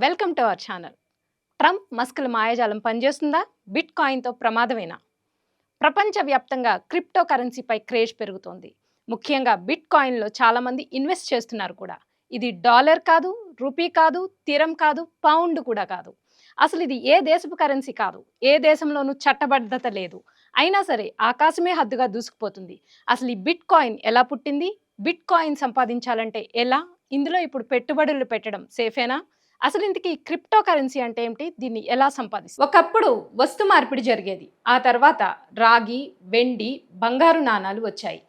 Welcome to our channel. Trump మస్కుల మాయాజాలం పనిచేస్తుందా? బిట్ కాయిన్తో ప్రమాదమేనా? ప్రపంచవ్యాప్తంగా క్రిప్టో కరెన్సీపై క్రేజ్ పెరుగుతోంది. ముఖ్యంగా బిట్ కాయిన్లో చాలామంది ఇన్వెస్ట్ చేస్తున్నారు కూడా. ఇది డాలర్ కాదు, రూపీ కాదు, తీరం కాదు, పౌండ్ కూడా కాదు. అసలు ఇది ఏ దేశపు కరెన్సీ కాదు. ఏ దేశంలోనూ చట్టబద్ధత లేదు. అయినా సరే ఆకాశమే హద్దుగా దూసుకుపోతుంది. అసలు ఈ బిట్ కాయిన్ ఎలా పుట్టింది? బిట్ కాయిన్ సంపాదించాలంటే ఎలా? ఇందులో ఇప్పుడు పెట్టుబడులు పెట్టడం సేఫేనా? అసలు ఇంతకీ క్రిప్టో కరెన్సీ అంటే ఏమిటి? దీన్ని ఎలా సంపాదిస్తారు? ఒకప్పుడు వస్తు మార్పిడి జరిగేది. ఆ తర్వాత రాగి, వెండి, బంగారు నాణాలు వచ్చాయి.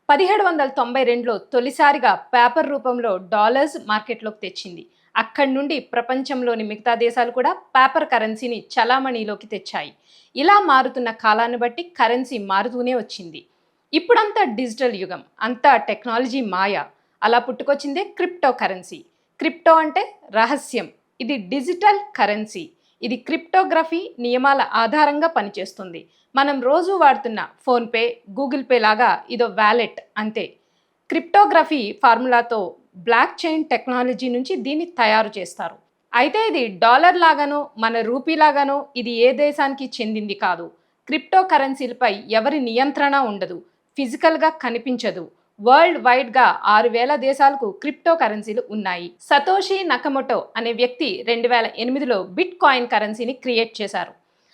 1792లో తొలిసారిగా పేపర్ రూపంలో డాలర్స్ మార్కెట్లోకి తెచ్చింది. అక్కడి నుండి ప్రపంచంలోని మిగతా దేశాలు కూడా పేపర్ కరెన్సీని చలామణిలోకి తెచ్చాయి. ఇలా మారుతున్న కాలాన్ని బట్టి కరెన్సీ మారుతూనే వచ్చింది. ఇప్పుడంతా డిజిటల్ యుగం, అంతా టెక్నాలజీ మాయ. అలా పుట్టుకొచ్చిందే క్రిప్టో కరెన్సీ. క్రిప్టో అంటే రహస్యం. ఇది డిజిటల్ కరెన్సీ. ఇది క్రిప్టోగ్రఫీ నియమాల ఆధారంగా పనిచేస్తుంది. మనం రోజు వాడుతున్న ఫోన్పే, గూగుల్ పే లాగా ఇదో వ్యాలెట్ అంతే. క్రిప్టోగ్రఫీ ఫార్ములాతో బ్లాక్ చైన్ టెక్నాలజీ నుంచి దీన్ని తయారు చేస్తారు. అయితే ఇది డాలర్ లాగానో మన రూపీ లాగానో ఇది ఏ దేశానికి చెందింది కాదు. క్రిప్టో కరెన్సీలపై ఎవరి నియంత్రణ ఉండదు, ఫిజికల్గా కనిపించదు. వరల్డ్ వైడ్గా 6000 దేశాలకు క్రిప్టో కరెన్సీలు ఉన్నాయి. సతోషి నకమోటో అనే వ్యక్తి 2008లో బిట్ కాయిన్ కరెన్సీని క్రియేట్ చేశారు.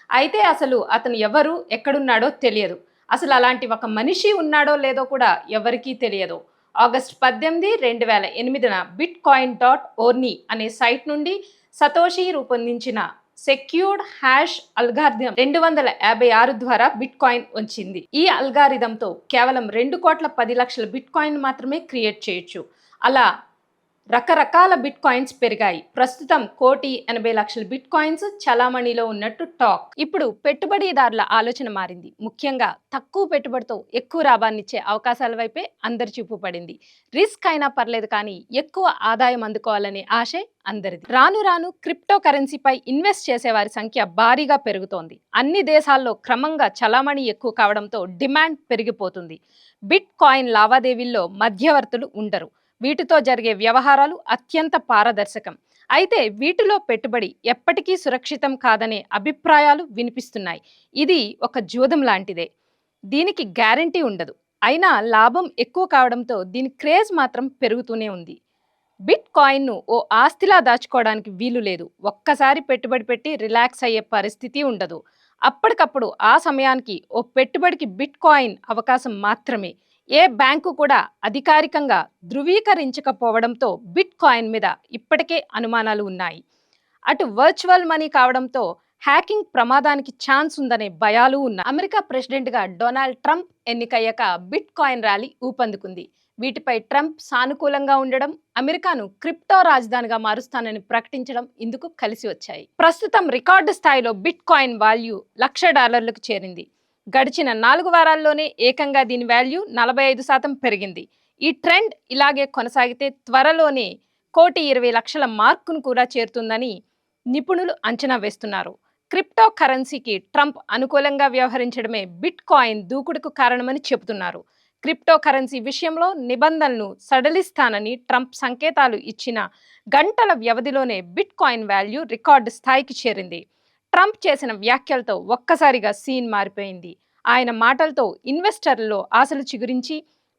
అయితే అసలు అతను ఎవరు, ఎక్కడున్నాడో తెలియదు. అసలు అలాంటి ఒక మనిషి ఉన్నాడో లేదో కూడా ఎవరికీ తెలియదు. ఆగస్టు 18, 2008న బిట్ కాయిన్ .org అనే సైట్ నుండి సతోషి రూపొందించిన సెక్యూర్డ్ హ్యాష్ అల్గారిథం 256 ద్వారా బిట్ కాయిన్ వచ్చింది. ఈ అల్గారిథంతో కేవలం 2,10,00,000 బిట్ కాయిన్ మాత్రమే క్రియేట్ చేయొచ్చు. అలా రకరకాల బిట్ కాయిన్స్ పెరిగాయి. ప్రస్తుతం 1,80,00,000 బిట్ కాయిన్స్ చలామణిలో ఉన్నట్టు టాక్. ఇప్పుడు పెట్టుబడిదారుల ఆలోచన మారింది. ముఖ్యంగా తక్కువ పెట్టుబడితో ఎక్కువ లాభాన్నిచ్చే అవకాశాల వైపే అందరి చూపు పడింది. రిస్క్ అయినా పర్లేదు కానీ ఎక్కువ ఆదాయం అందుకోవాలనే ఆశే అందరిది. రాను రాను క్రిప్టో కరెన్సీపై ఇన్వెస్ట్ చేసేవారి సంఖ్య భారీగా పెరుగుతోంది. అన్ని దేశాల్లో క్రమంగా చలామణి ఎక్కువ కావడంతో డిమాండ్ పెరిగిపోతుంది. బిట్ కాయిన్ లావాదేవీల్లో మధ్యవర్తులు ఉండరు. వీటితో జరిగే వ్యవహారాలు అత్యంత పారదర్శకం. అయితే వీటిలో పెట్టుబడి ఎప్పటికీ సురక్షితం కాదనే అభిప్రాయాలు వినిపిస్తున్నాయి. ఇది ఒక జూదం లాంటిదే. దీనికి గ్యారంటీ ఉండదు. అయినా లాభం ఎక్కువ కావడంతో దీని క్రేజ్ మాత్రం పెరుగుతూనే ఉంది. బిట్ కాయిన్ను ఓ ఆస్తిలా దాచుకోవడానికి వీలు లేదు. ఒక్కసారి పెట్టుబడి పెట్టి రిలాక్స్ అయ్యే పరిస్థితి ఉండదు. అప్పటికప్పుడు ఆ సమయానికి ఓ పెట్టుబడికి బిట్ కాయిన్ అవకాశం మాత్రమే. ఏ బ్యాంకు కూడా అధికారికంగా ధృవీకరించకపోవడంతో బిట్ కాయిన్ మీద ఇప్పటికే అనుమానాలు ఉన్నాయి. అటు వర్చువల్ మనీ కావడంతో హ్యాకింగ్ ప్రమాదానికి ఛాన్స్ ఉందనే భయాలు ఉన్నాయి. అమెరికా ప్రెసిడెంట్గా డొనాల్డ్ ట్రంప్ ఎన్నికయ్యాక బిట్ కాయిన్ ర్యాలీ ఊపందుకుంది. వీటిపై ట్రంప్ సానుకూలంగా ఉండడం, అమెరికాను క్రిప్టో రాజధానిగా మారుస్తానని ప్రకటించడం ఇందుకు కలిసి వచ్చాయి. ప్రస్తుతం రికార్డు స్థాయిలో బిట్ కాయిన్ వాల్యూ $1,00,000 చేరింది. గడిచిన 4 వారాల్లోనే ఏకంగా దీని వాల్యూ 45% పెరిగింది. ఈ ట్రెండ్ ఇలాగే కొనసాగితే త్వరలోనే 1,20,00,000 మార్కును కూడా చేరుతుందని నిపుణులు అంచనా వేస్తున్నారు. క్రిప్టో కరెన్సీకి ట్రంప్ అనుకూలంగా వ్యవహరించడమే బిట్ కాయిన్ దూకుడుకు కారణమని చెబుతున్నారు. క్రిప్టో కరెన్సీ విషయంలో నిబంధనలను సడలిస్తానని ట్రంప్ సంకేతాలు ఇచ్చిన గంటల వ్యవధిలోనే బిట్ కాయిన్ వాల్యూ రికార్డు స్థాయికి చేరింది. ట్రంప్ చేసిన వ్యాఖ్యలతో ఒక్కసారిగా సీన్ మారిపోయింది. ఆయన మాటలతో ఇన్వెస్టర్లలో ఆశలు చిగురించి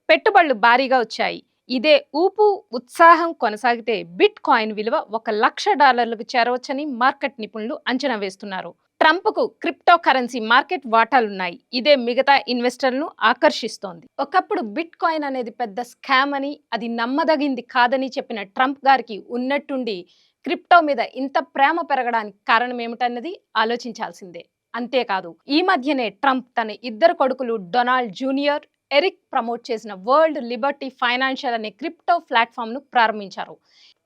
పెట్టుబడులు భారీగా వచ్చాయి. ఇదే ఊపు ఉత్సాహం కొనసాగితే బిట్ కాయిన్ విలువ $1,00,000 చేరవచ్చని మార్కెట్ నిపుణులు అంచనా వేస్తున్నారు. ట్రంప్కు క్రిప్టో కరెన్సీ మార్కెట్ వాటాలున్నాయి. ఇదే మిగతా ఇన్వెస్టర్లను ఆకర్షిస్తోంది. ఒకప్పుడు బిట్ కాయిన్ అనేది పెద్ద స్కామ్ అని, అది నమ్మదగింది కాదని చెప్పిన ట్రంప్ గారికి ఉన్నట్టుండి క్రిప్టో మీద ఇంత ప్రేమ పెరగడానికి కారణం ఏమిటన్నది ఆలోచించాల్సిందే. అంతేకాదు, ఈ మధ్యనే ట్రంప్ తన 2 కొడుకులు డొనాల్డ్ జూనియర్, ఎరిక్ ప్రమోట్ చేసిన వరల్డ్ లిబర్టీ ఫైనాన్షియల్ అనే క్రిప్టో ప్లాట్ఫామ్ను ప్రారంభించారు.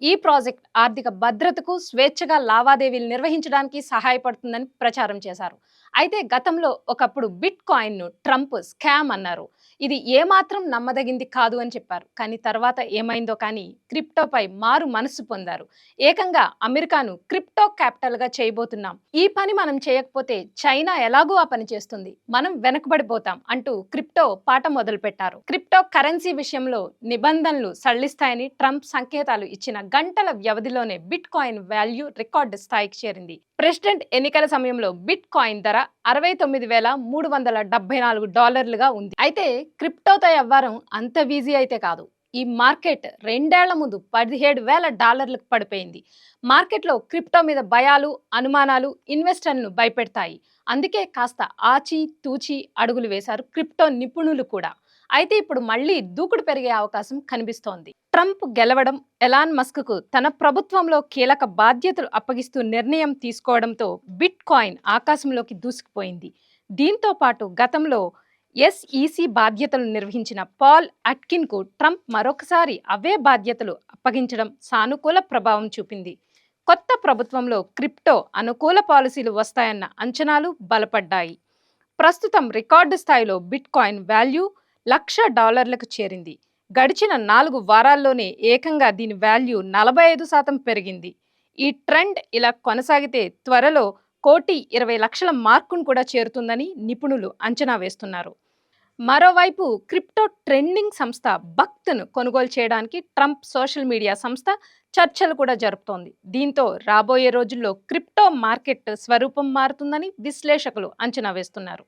ఈ ప్రాజెక్ట్ ఆర్థిక భద్రతకు, స్వేచ్ఛగా లావాదేవీలు నిర్వహించడానికి సహాయపడుతుందని ప్రచారం చేశారు. అయితే గతంలో ఒకప్పుడు బిట్ కాయిన్ను ట్రంప్ స్కామ్ అన్నారు. ఇది ఏమాత్రం నమ్మదగింది కాదు అని చెప్పారు. కానీ తర్వాత ఏమైందో కానీ క్రిప్టోపై మారు మనసు పొందారు. ఏకంగా అమెరికాను క్రిప్టో క్యాపిటల్గా చేయబోతున్నాం. ఈ పని మనం చేయకపోతే చైనా ఎలాగో ఆ పని చేస్తుంది. మనం వెనకబడిపోతాం అంటూ క్రిప్టో పాట మొదలుపెట్టారు. క్రిప్టో కరెన్సీ విషయంలో నిబంధనలు సడలిస్తాయని ట్రంప్ సంకేతాలు ఇచ్చిన గంటల వ్యవధిలోనే బిట్ కాయిన్ వాల్యూ రికార్డు స్థాయికి చేరింది. ప్రెసిడెంట్ ఎన్నికల సమయంలో బిట్ కాయిన్ ధర $69,374 ఉంది. అయితే క్రిప్టోతో వ్యవహారం అంత ఈజీ అయితే కాదు. ఈ మార్కెట్ 2 ఏళ్ల ముందు $17,000 పడిపోయింది. మార్కెట్లో క్రిప్టో మీద భయాలు, అనుమానాలు ఇన్వెస్టర్లను భయపెడతాయి. అందుకే కాస్త ఆచి తూచి అడుగులు వేశారు క్రిప్టో నిపుణులు కూడా. అయితే ఇప్పుడు మళ్ళీ దూకుడు పెరిగే అవకాశం కనిపిస్తోంది. ట్రంప్ గెలవడం, ఎలాన్ మస్క్ తన ప్రభుత్వంలో కీలక బాధ్యతలు అప్పగిస్తూ నిర్ణయం తీసుకోవడంతో బిట్ కాయిన్ ఆకాశంలోకి దూసుకుపోయింది. దీంతో పాటు గతంలో SEC బాధ్యతలు నిర్వహించిన పాల్ అట్కిన్కు ట్రంప్ మరొకసారి అవే బాధ్యతలు అప్పగించడం సానుకూల ప్రభావం చూపింది. కొత్త ప్రభుత్వంలో క్రిప్టో అనుకూల పాలసీలు వస్తాయన్న అంచనాలు బలపడ్డాయి. ప్రస్తుతం రికార్డు స్థాయిలో బిట్ కాయిన్ వాల్యూ $1,00,000 చేరింది. గడిచిన 4 వారాల్లోనే ఏకంగా దీని వాల్యూ 45% పెరిగింది. ఈ ట్రెండ్ ఇలా కొనసాగితే త్వరలో 1,20,00,000 మార్కును కూడా చేరుతుందని నిపుణులు అంచనా వేస్తున్నారు. మరోవైపు క్రిప్టో ట్రెండింగ్ సంస్థ బక్త్ను కొనుగోలు చేయడానికి ట్రంప్ సోషల్ మీడియా సంస్థ చర్చలు కూడా జరుపుతోంది. దీంతో రాబోయే రోజుల్లో క్రిప్టో మార్కెట్ స్వరూపం మారుతుందని విశ్లేషకులు అంచనా వేస్తున్నారు.